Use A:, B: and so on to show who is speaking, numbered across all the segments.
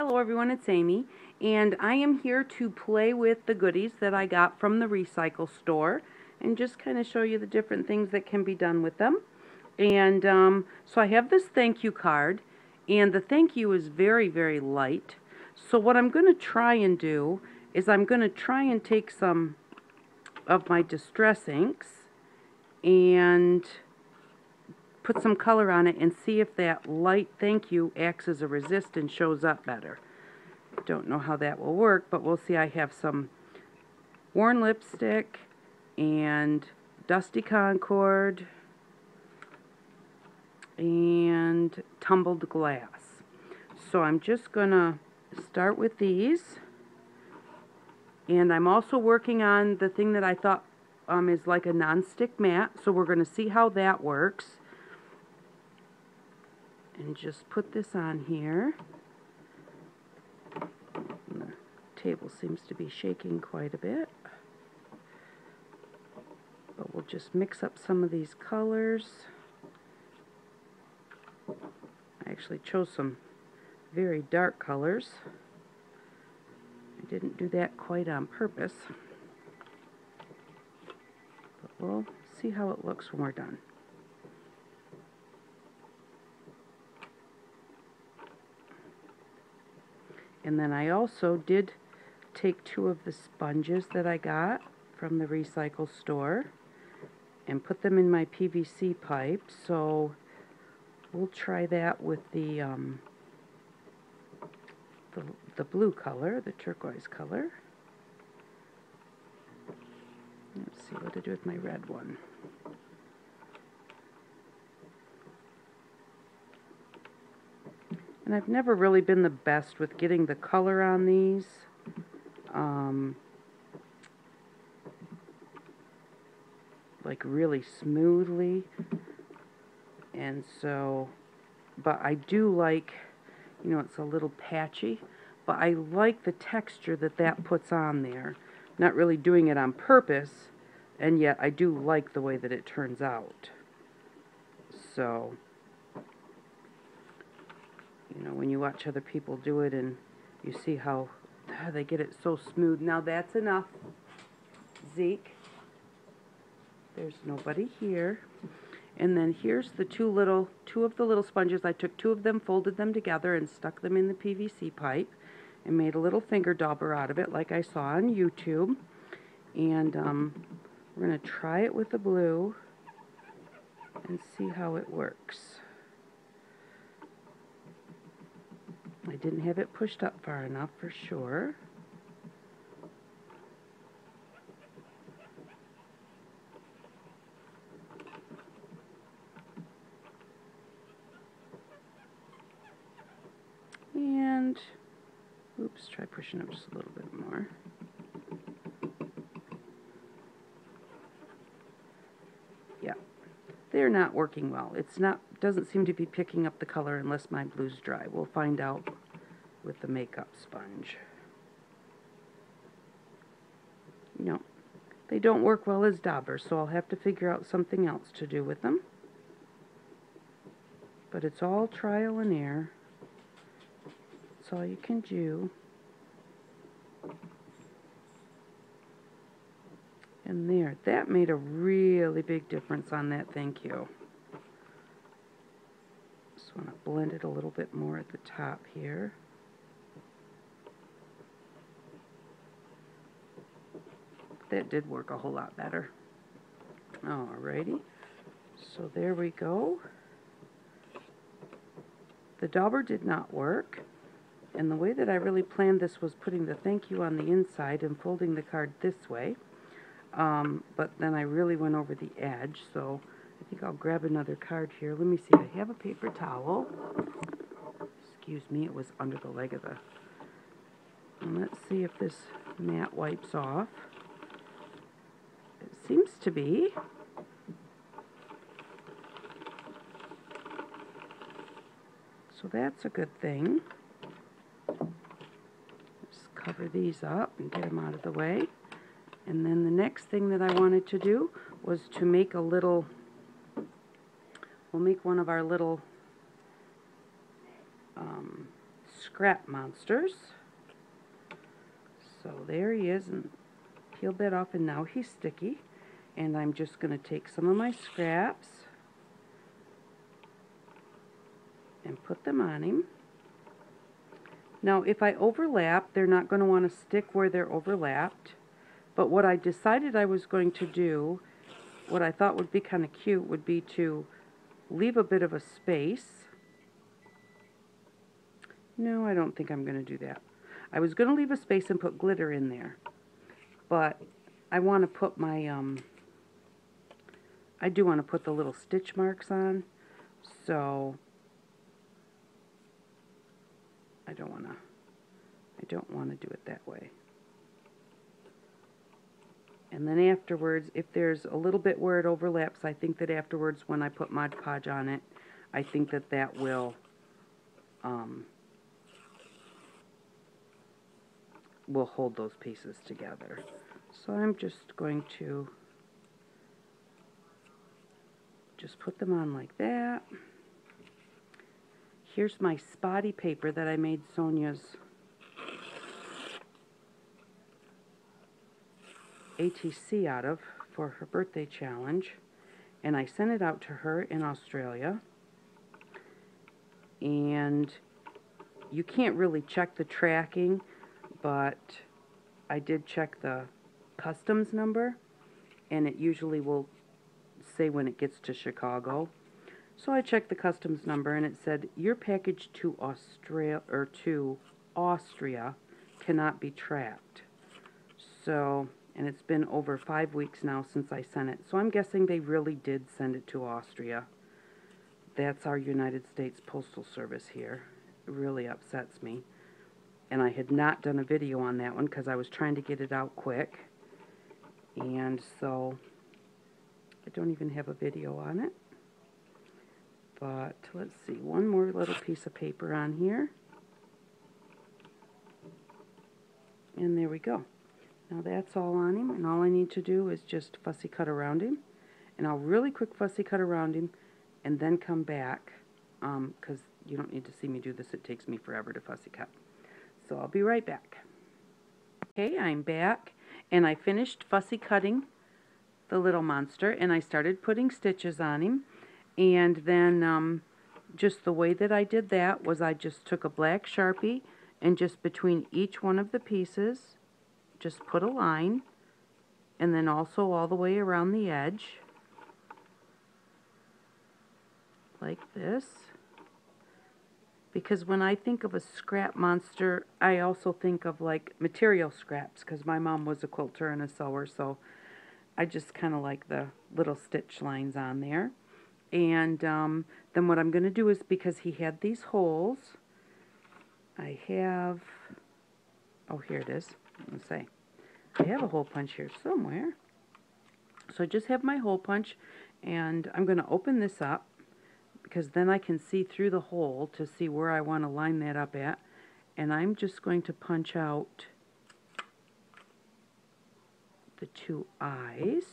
A: Hello everyone, it's Amy, and I am here to play with the goodies that I got from the recycle store and just kind of show you the different things that can be done with them. And so I have this thank you card, and the thank you is very, very light. So what I'm going to try and do is I'm going to try and take some of my Distress inks and put some color on it and see if that light thank you acts as a resist and shows up better. Don't know how that will work, but we'll see. I have some worn lipstick and Dusty Concord and tumbled glass. So I'm just gonna start with these, and I'm also working on the thing that I thought is like a non-stick mat, so we're gonna see how that works. And just put this on here. And the table seems to be shaking quite a bit. But we'll just mix up some of these colors. I actually chose some very dark colors. I didn't do that quite on purpose. But we'll see how it looks when we're done. And then I also did take 2 of the sponges that I got from the recycle store and put them in my PVC pipe. So we'll try that with the blue color, the turquoise color. Let's see what to do with my red one. And I've never really been the best with getting the color on these. Like really smoothly. And so, but I do like, you know, it's a little patchy, but I like the texture that that puts on there. Not really doing it on purpose, and yet I do like the way that it turns out. So, you know, when you watch other people do it and you see how they get it so smooth. Now that's enough, Zeke. There's nobody here. And then here's the two of the little sponges. I took 2 of them, folded them together, and stuck them in the PVC pipe and made a little finger dauber out of it like I saw on YouTube. And we're going to try it with the blue and see how it works. I didn't have it pushed up far enough for sure. And, oops, try pushing up just a little bit more. Yeah, they're not working well. Doesn't seem to be picking up the color unless my blue's dry. We'll find out with the makeup sponge. No, they don't work well as daubers, so I'll have to figure out something else to do with them. But it's all trial and error. That's all you can do. And there, that made a really big difference on that thank you. Just want to blend it a little bit more at the top here. That did work a whole lot better. Alrighty, so there we go. The dauber did not work. And the way that I really planned this was putting the thank you on the inside and folding the card this way. But then I really went over the edge, so I think I'll grab another card here. Let me see, I have a paper towel. Excuse me, it was under the leg of the... And let's see if this mat wipes off. It seems to be. So that's a good thing. Just cover these up and get them out of the way. And then the next thing that I wanted to do was to make a little, we'll make one of our little scrap monsters. So there he is, and peeled that off, and now he's sticky. And I'm just going to take some of my scraps and put them on him. Now, if I overlap, they're not going to want to stick where they're overlapped. But what I decided I was going to do, what I thought would be kind of cute, would be to leave a bit of a space. No, I don't think I'm going to do that. I was going to leave a space and put glitter in there. But I want to put my, I do want to put the little stitch marks on. So I don't want to do it that way. And then afterwards, if there's a little bit where it overlaps, I think that afterwards when I put Mod Podge on it, I think that that will hold those pieces together. So I'm just going to just put them on like that. Here's my spotty paper that I made Sonia's ATC out of for her birthday challenge, and I sent it out to her in Australia. And you can't really check the tracking, but I did check the customs number, and it usually will say when it gets to Chicago. So I checked the customs number, and it said your package to Austria cannot be tracked. So, and it's been over 5 weeks now since I sent it. So I'm guessing they really did send it to Austria. That's our United States Postal Service here. It really upsets me. And I had not done a video on that one because I was trying to get it out quick. And so I don't even have a video on it. But let's see, one more little piece of paper on here. And there we go. Now that's all on him, and all I need to do is just fussy cut around him. And I'll really quick fussy cut around him and then come back, because you don't need to see me do this. It takes me forever to fussy cut. So I'll be right back. Okay, I'm back, and I finished fussy cutting the little monster, and I started putting stitches on him. And then just the way that I did that was I just took a black Sharpie and just between each one of the pieces just put a line, and then also all the way around the edge like this. Because when I think of a scrap monster, I also think of like material scraps, because my mom was a quilter and a sewer, so I just kind of like the little stitch lines on there. And then what I'm going to do is, because he had these holes, I have, oh, here it is. Let's say I have a hole punch here somewhere. So I just have my hole punch, and I'm going to open this up, because then I can see through the hole to see where I want to line that up at. And I'm just going to punch out the two eyes.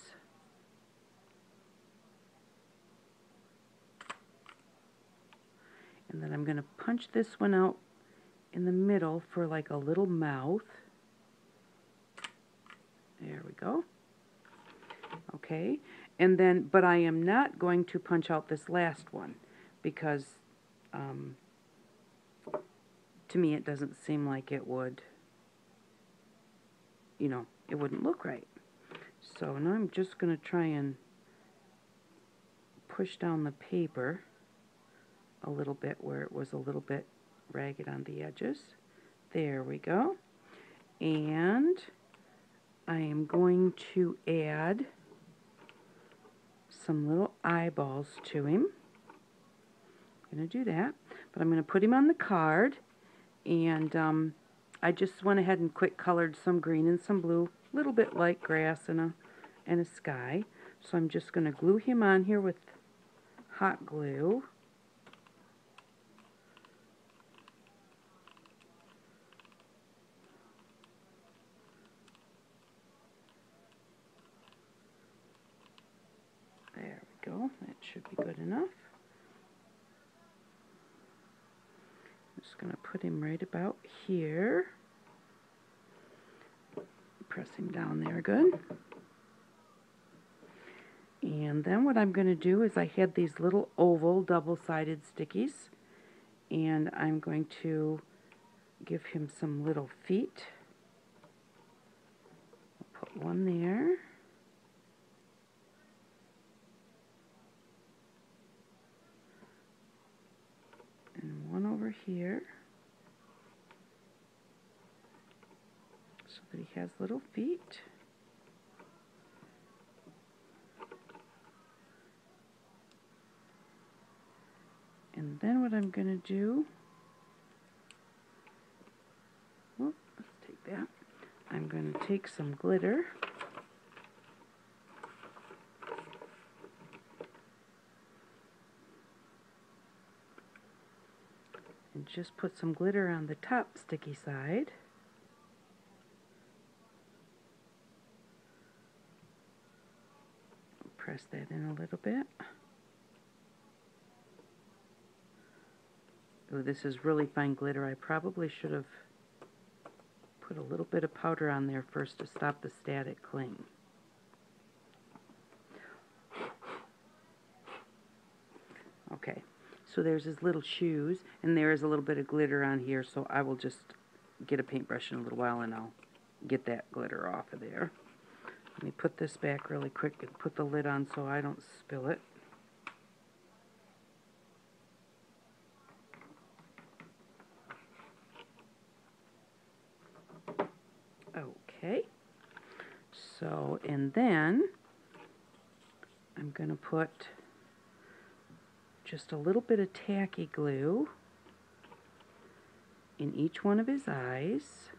A: And then I'm going to punch this one out in the middle for like a little mouth. There we go. Okay. And then, but I am not going to punch out this last one, because to me it doesn't seem like it would, you know, it wouldn't look right. So now I'm just going to try and push down the paper a little bit where it was a little bit ragged on the edges. There we go. And I am going to add some little eyeballs to him. I'm going to do that. But I'm going to put him on the card. And I just went ahead and quick colored some green and some blue, a little bit like grass and a sky. So I'm just going to glue him on here with hot glue. There we go. That should be good enough. just going to put him right about here. Press him down there good. And then what I'm going to do is I had these little oval double-sided stickies, and I'm going to give him some little feet. I'll put one there. And one over here. So that he has little feet. And then what I'm going to do, let's take that. I'm going to take some glitter. And just put some glitter on the top sticky side. Press that in a little bit. Oh, this is really fine glitter. I probably should have put a little bit of powder on there first to stop the static cling. Okay, so there's his little shoes, and there is a little bit of glitter on here, so I will just get a paintbrush in a little while and I'll get that glitter off of there. Let me put this back really quick and put the lid on so I don't spill it. Okay, so, and then I'm going to put just a little bit of tacky glue in each one of his eyes.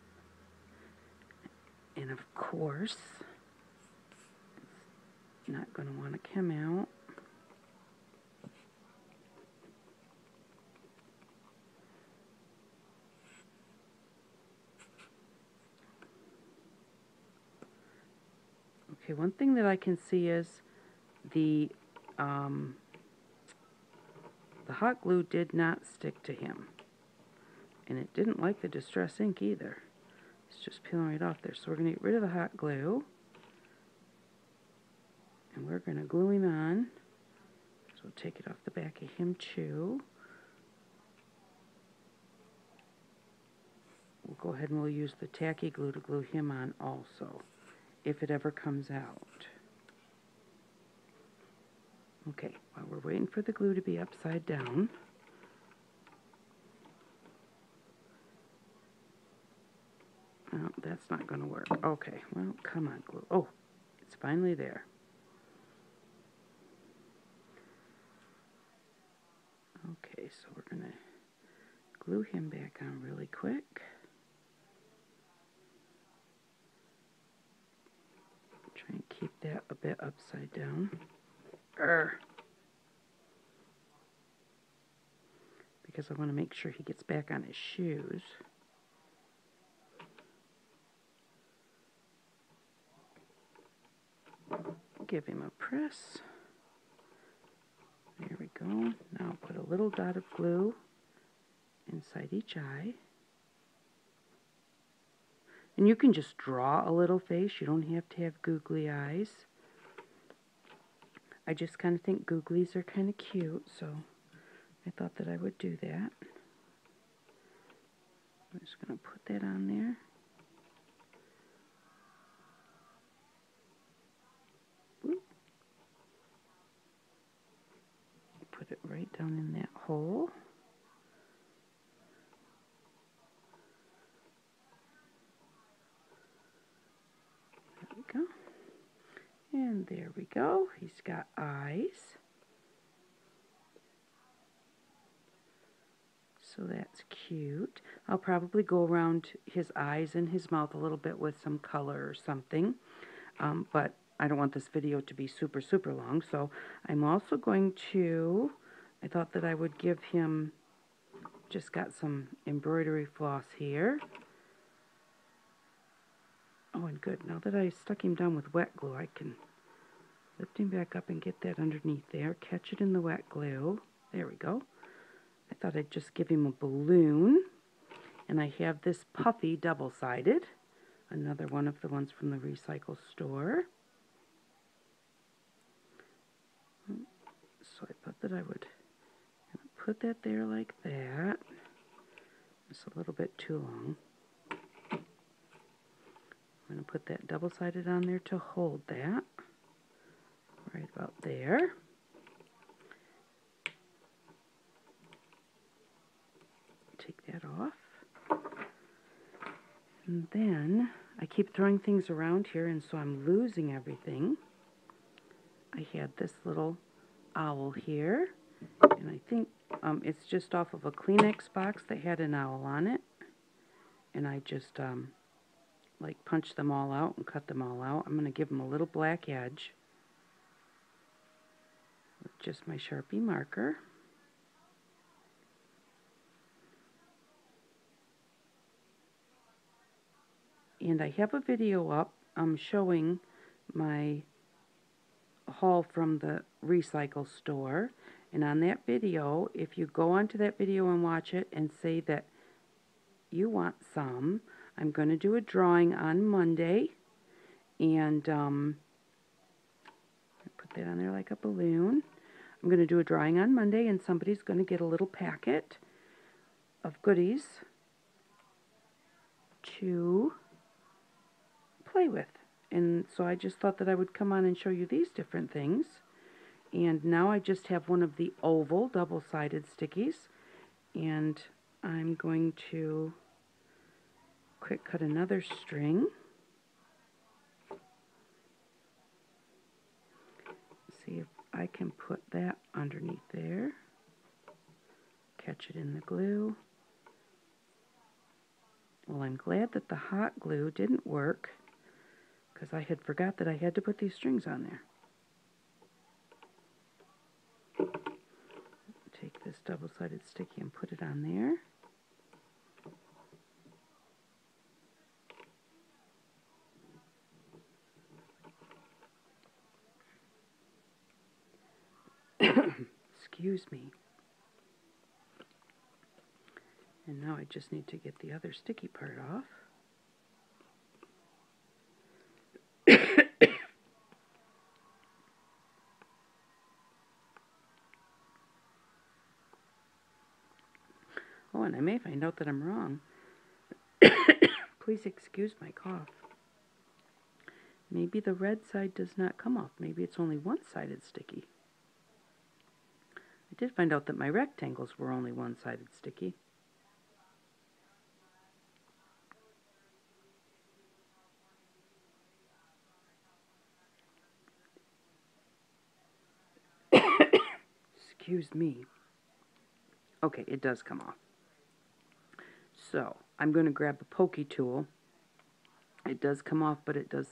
A: And of course, it's not going to want to come out. Okay, one thing that I can see is the hot glue did not stick to him. And it didn't like the Distress ink either. It's just peeling right off there. So we're going to get rid of the hot glue. And we're going to glue him on. So we'll take it off the back of him too. We'll go ahead and we'll use the tacky glue to glue him on also, if it ever comes out. Okay, while we're waiting for the glue to be upside down, oh, that's not going to work. Okay, well, come on, glue. Oh, it's finally there. Okay, so we're going to glue him back on really quick. Try and keep that a bit upside down. Because I want to make sure he gets back on his shoes. Give him a press. There we go. Now put a little dot of glue inside each eye. And you can just draw a little face. You don't have to have googly eyes. I just kind of think googlies are kind of cute, so I thought that I would do that. I'm just going to put that on there. Whoop. Put it right down in that hole. There we go. And there we go. He's got eyes. So that's cute. I'll probably go around his eyes and his mouth a little bit with some color or something. But I don't want this video to be super, super long. So I'm also going to, I thought that I would give him, just got some embroidery floss here. Oh, and good. Now that I stuck him down with wet glue, I can lift him back up and get that underneath there. Catch it in the wet glue. There we go. I thought I'd just give him a balloon. And I have this puffy double-sided, another one of the ones from the recycle store. So I thought that I would put that there like that. It's a little bit too long. I'm going to put that double-sided on there to hold that. Right about there. Take that off. And then I keep throwing things around here, and so I'm losing everything. I had this little owl here, and I think it's just off of a Kleenex box that had an owl on it. And I just like punched them all out and cut them all out. I'm going to give them a little black edge with just my Sharpie marker. And I have a video up showing my haul from the recycle store. And on that video, if you go onto that video and watch it and say that you want some, I'm going to do a drawing on Monday. And put that on there like a balloon. I'm going to do a drawing on Monday, and somebody's going to get a little packet of goodies to play with. And so I just thought that I would come on and show you these different things. And now I just have one of the oval double-sided stickies, and I'm going to quick cut another string. See if I can put that underneath there. Catch it in the glue. Well, I'm glad that the hot glue didn't work, because I had forgot that I had to put these strings on there. Take this double-sided sticky and put it on there. Excuse me. And now I just need to get the other sticky part off. Oh, and I may find out that I'm wrong. Please excuse my cough. Maybe the red side does not come off. Maybe it's only one-sided sticky. I did find out that my rectangles were only one-sided sticky. Excuse me. Okay, it does come off. So, I'm going to grab a pokey tool. It does come off, but it does...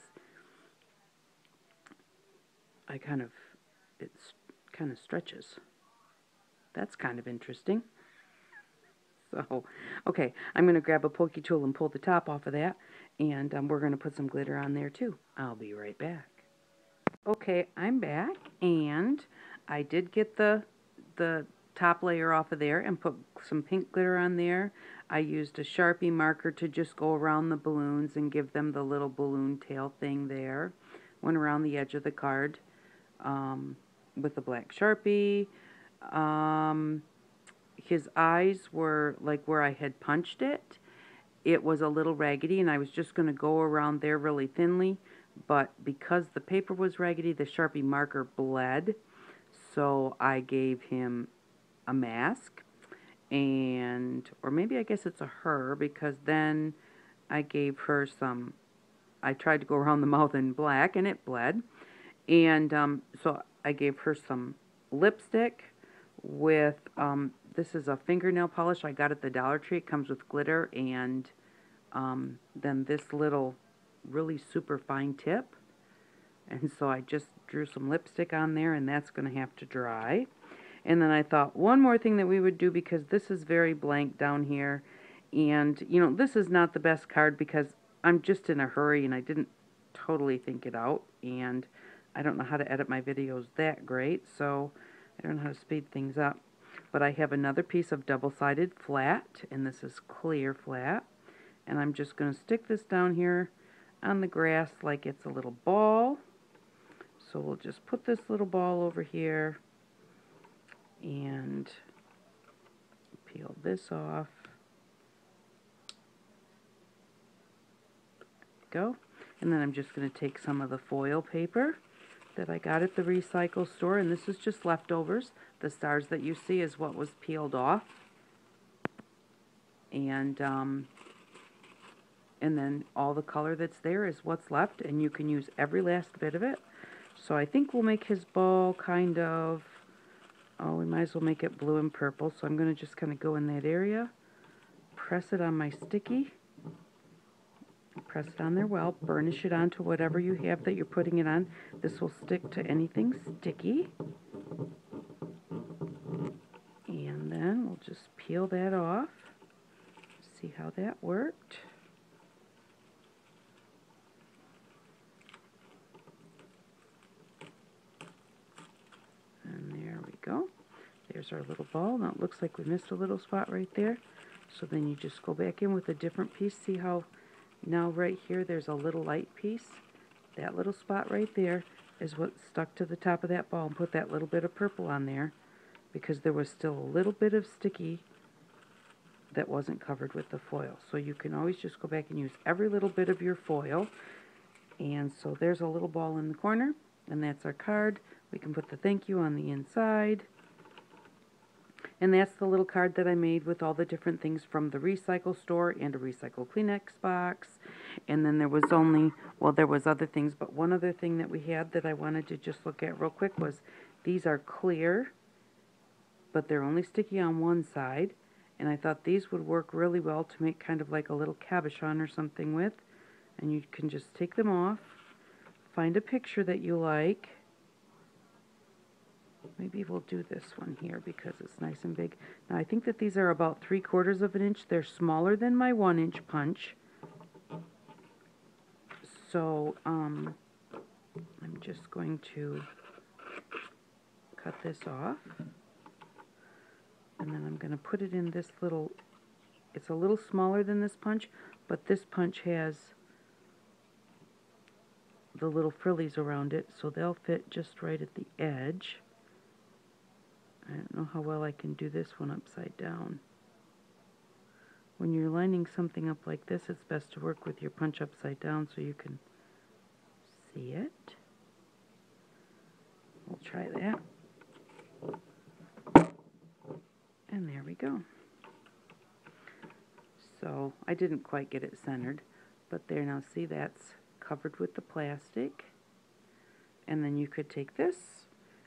A: it kind of stretches. That's kind of interesting. So, okay, I'm going to grab a pokey tool and pull the top off of that, and we're going to put some glitter on there too. I'll be right back. Okay, I'm back, and I did get the top layer off of there and put some pink glitter on there. I used a Sharpie marker to just go around the balloons and give them the little balloon tail thing there. Went around the edge of the card with a black Sharpie. His eyes were like where I had punched it. It was a little raggedy, and I was just going to go around there really thinly, but because the paper was raggedy, the Sharpie marker bled, so I gave him a mask, and, or maybe I guess it's a her, because then I gave her some, I tried to go around the mouth in black, and it bled, and so I gave her some lipstick with, this is a fingernail polish I got at the Dollar Tree. It comes with glitter, and then this little really super fine tip, and so I just drew some lipstick on there, and that's going to have to dry. And then I thought one more thing that we would do, because this is very blank down here, and you know, this is not the best card because I'm just in a hurry and I didn't totally think it out, and I don't know how to edit my videos that great, so I don't know how to speed things up. But I have another piece of double-sided flat, and this is clear flat. And I'm just going to stick this down here on the grass like it's a little ball. So we'll just put this little ball over here and peel this off. Go. And then I'm just going to take some of the foil paper that I got at the recycle store, and this is just leftovers. The stars that you see is what was peeled off. And then all the color that's there is what's left, and you can use every last bit of it. So I think we'll make his ball kind of, oh, we might as well make it blue and purple. So I'm going to just kind of go in that area, press it on my sticky, press it on there well, burnish it onto whatever you have that you're putting it on. This will stick to anything sticky. And then we'll just peel that off. See how that worked. And there we go. There's our little ball. Now it looks like we missed a little spot right there. So then you just go back in with a different piece. See how now right here there's a little light piece. That little spot right there is what stuck to the top of that ball, and put that little bit of purple on there because there was still a little bit of sticky that wasn't covered with the foil. So you can always just go back and use every little bit of your foil. And so there's a little ball in the corner, and that's our card. We can put the thank you on the inside. And that's the little card that I made with all the different things from the recycle store and a recycle Kleenex box. And then there was only, well, there was other things, but one other thing that we had that I wanted to just look at real quick was these are clear, but they're only sticky on one side. And I thought these would work really well to make kind of like a little cabochon or something with. And you can just take them off, find a picture that you like. Maybe we'll do this one here because it's nice and big. Now I think that these are about 3/4 of an inch. They're smaller than my 1-inch punch. So I'm just going to cut this off. And then I'm going to put it in this little, it's a little smaller than this punch, but this punch has the little frillies around it, so they'll fit just right at the edge. I don't know how well I can do this one upside down. When you're lining something up like this, it's best to work with your punch upside down so you can see it. We'll try that. And there we go. So I didn't quite get it centered, but there, now see, that's covered with the plastic. And then you could take this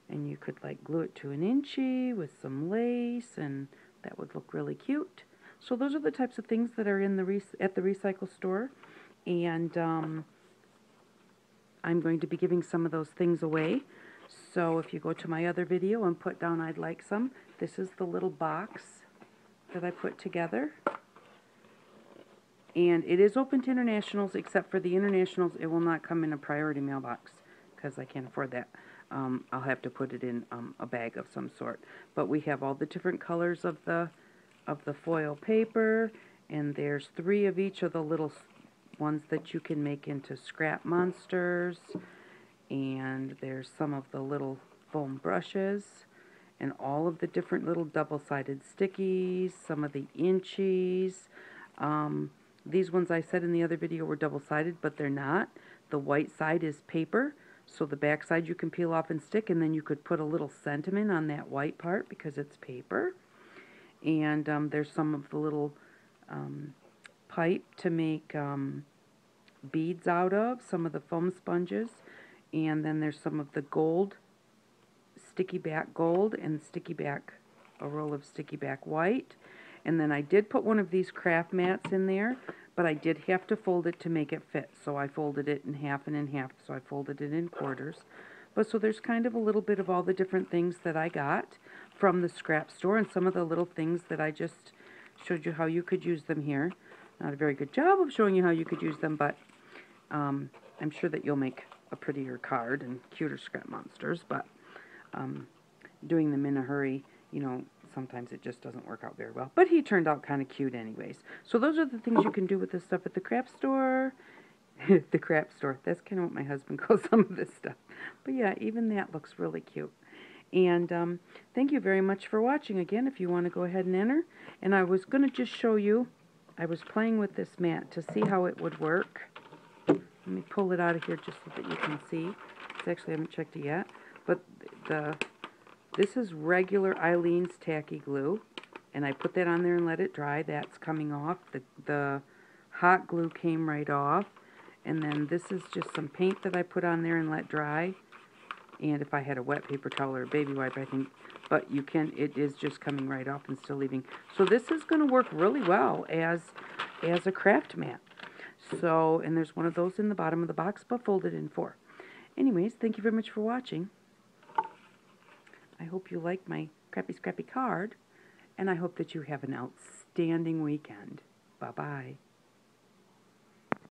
A: and you could like glue it to an inchy with some lace, and that would look really cute. So those are the types of things that are in the at the recycle store, and I'm going to be giving some of those things away. So if you go to my other video and put down I'd like some, this is the little box that I put together. And it is open to internationals, except for the internationals it will not come in a priority mailbox because I can't afford that. I'll have to put it in a bag of some sort. But we have all the different colors of the foil paper, and there's 3 of each of the little ones that you can make into scrap monsters, and there's some of the little foam brushes, and all of the different little double-sided stickies, some of the inchies. These ones I said in the other video were double-sided, but they're not. The white side is paper, so the back side you can peel off and stick, and then you could put a little sentiment on that white part because it's paper. And there's some of the little pipe to make beads out of, some of the foam sponges, and then there's some of the gold, sticky back gold, and sticky back, a roll of sticky back white. And then I did put one of these craft mats in there, but I did have to fold it to make it fit. So I folded it in half and in half, so I folded it in quarters. But so there's kind of a little bit of all the different things that I got from the scrap store, and some of the little things that I just showed you how you could use them here. Not a very good job of showing you how you could use them, but I'm sure that you'll make a prettier card and cuter scrap monsters. But doing them in a hurry, you know, sometimes it just doesn't work out very well. But he turned out kind of cute anyways. So those are the things you can do with this stuff at the craft store. The craft store. That's kind of what my husband calls some of this stuff. But yeah, even that looks really cute. And thank you very much for watching again. If you want to go ahead and enter. And I was going to just show you, I was playing with this mat to see how it would work. Let me pull it out of here just so that you can see. Actually, I haven't checked it yet. But this is regular Aleene's tacky glue. And I put that on there and let it dry. That's coming off. The hot glue came right off. And then this is just some paint that I put on there and let dry. And if I had a wet paper towel or a baby wipe, I think, but you can, it is just coming right off and still leaving. So this is going to work really well as a craft mat. So, and there's one of those in the bottom of the box, but folded in 4. Anyways, thank you very much for watching. I hope you like my Crappy Scrappy card, and I hope that you have an outstanding weekend. Bye-bye.